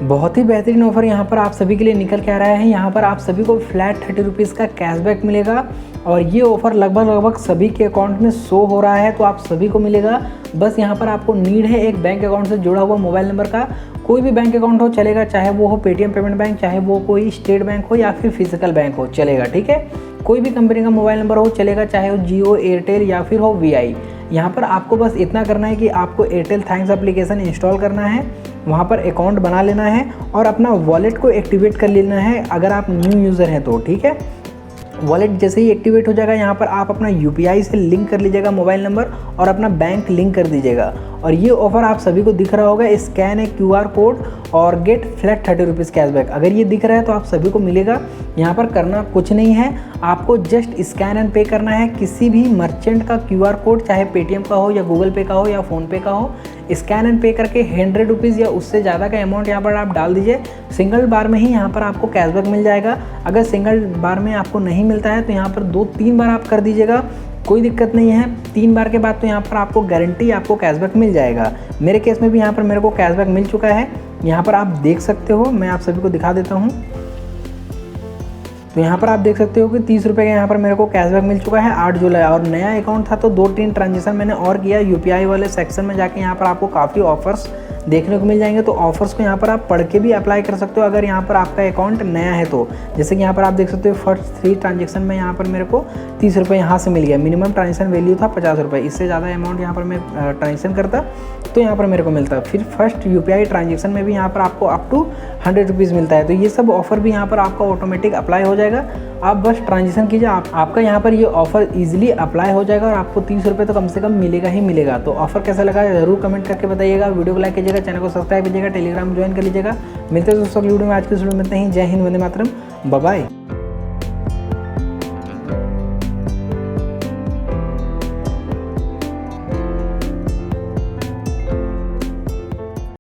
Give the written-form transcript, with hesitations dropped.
बहुत ही बेहतरीन ऑफर यहाँ पर आप सभी के लिए निकल के आ रहा है। यहाँ पर आप सभी को फ्लैट 30 रुपीज़ का कैशबैक मिलेगा और ये ऑफर लगभग सभी के अकाउंट में शो हो रहा है, तो आप सभी को मिलेगा। बस यहाँ पर आपको नीड है एक बैंक अकाउंट से जुड़ा हुआ मोबाइल नंबर का। कोई भी बैंक अकाउंट हो चलेगा, चाहे वो हो पेटीएम पेमेंट बैंक, चाहे वो कोई स्टेट बैंक हो या फिर फिजिकल बैंक हो चलेगा, ठीक है। कोई भी कंपनी का मोबाइल नंबर हो चलेगा, चाहे वो जियो, एयरटेल या फिर हो वीआई। यहाँ पर आपको बस इतना करना है कि आपको एयरटेल थैंक्स एप्लीकेशन इंस्टॉल करना है, वहाँ पर अकाउंट बना लेना है और अपना वॉलेट को एक्टिवेट कर लेना है अगर आप न्यू यूज़र हैं तो, ठीक है। वॉलेट जैसे ही एक्टिवेट हो जाएगा, यहाँ पर आप अपना यूपीआई से लिंक कर लीजिएगा मोबाइल नंबर और अपना बैंक लिंक कर दीजिएगा। और ये ऑफर आप सभी को दिख रहा होगा, स्कैन ए क्यूआर कोड और गेट फ्लैट 30 रुपीज़ कैशबैक। अगर ये दिख रहा है तो आप सभी को मिलेगा। यहाँ पर करना कुछ नहीं है, आपको जस्ट स्कैन एंड पे करना है किसी भी मर्चेंट का क्यूआर कोड, चाहे पेटीएम का हो या गूगल पे का हो या फ़ोनपे का हो। स्कैन एंड पे करके 100 रुपीज़ या उससे ज़्यादा का अमाउंट यहाँ पर आप डाल दीजिए। सिंगल बार में ही यहाँ पर आपको कैशबैक मिल जाएगा। अगर सिंगल बार में आपको नहीं मिलता है तो यहाँ पर 2-3 बार आप कर दीजिएगा, कोई दिक्कत नहीं है। 3 बार के बाद तो यहाँ पर आपको गारंटी आपको कैशबैक मिल जाएगा। मेरे केस में भी यहाँ पर मेरे को कैशबैक मिल चुका है, यहाँ पर आप देख सकते हो। मैं आप सभी को दिखा देता हूँ। तो यहाँ पर आप देख सकते हो कि 30 रुपये का यहाँ पर मेरे को कैशबैक मिल चुका है 8 जुलाई। और नया अकाउंट था तो 2-3 ट्रांजेक्शन मैंने और किया। यूपीआई वाले सेक्शन में जाके यहाँ पर आपको काफ़ी ऑफर्स देखने को मिल जाएंगे, तो ऑफर्स को यहाँ पर आप पढ़ के भी अप्लाई कर सकते हो अगर यहाँ पर आपका अकाउंट नया है तो। जैसे कि यहाँ पर आप देख सकते हो फर्स्ट 3 ट्रांजेक्शन में यहाँ पर मेरे को 30 रुपये यहाँ से मिल गया। मिनिमम ट्रांजेक्शन वैल्यू था 50 रुपये, इससे ज़्यादा अमाउंट यहाँ पर मैं ट्रांजेक्शन करता तो यहाँ पर मेरे को मिलता। फिर फर्स्ट यूपीआई ट्रांजेक्शन में भी यहाँ पर आपको अप टू 100 रुपीज़ मिलता है। तो ये सब ऑफर भी यहाँ पर आपका ऑटोमेटिक अप्लाई हो जाएगा। आप बस ट्रांजेक्शन कीजिए, आपका यहाँ पर ये ऑफर इजीली अप्लाई हो जाएगा और आपको 30 रुपये तो कम से कम मिलेगा ही मिलेगा। तो ऑफर कैसा लगा ज़रूर कमेंट करके बताइएगा। वीडियो को लाइक कीजिएगा, चैनल को सब्सक्राइब कीजिएगा, टेलीग्राम ज्वाइन कर लीजिएगा। मिलते हैं दोस्तों अगली वीडियो में। आज की वीडियो में मिलते हैं। जय हिंद, वंदे मातरम, बाय बाय।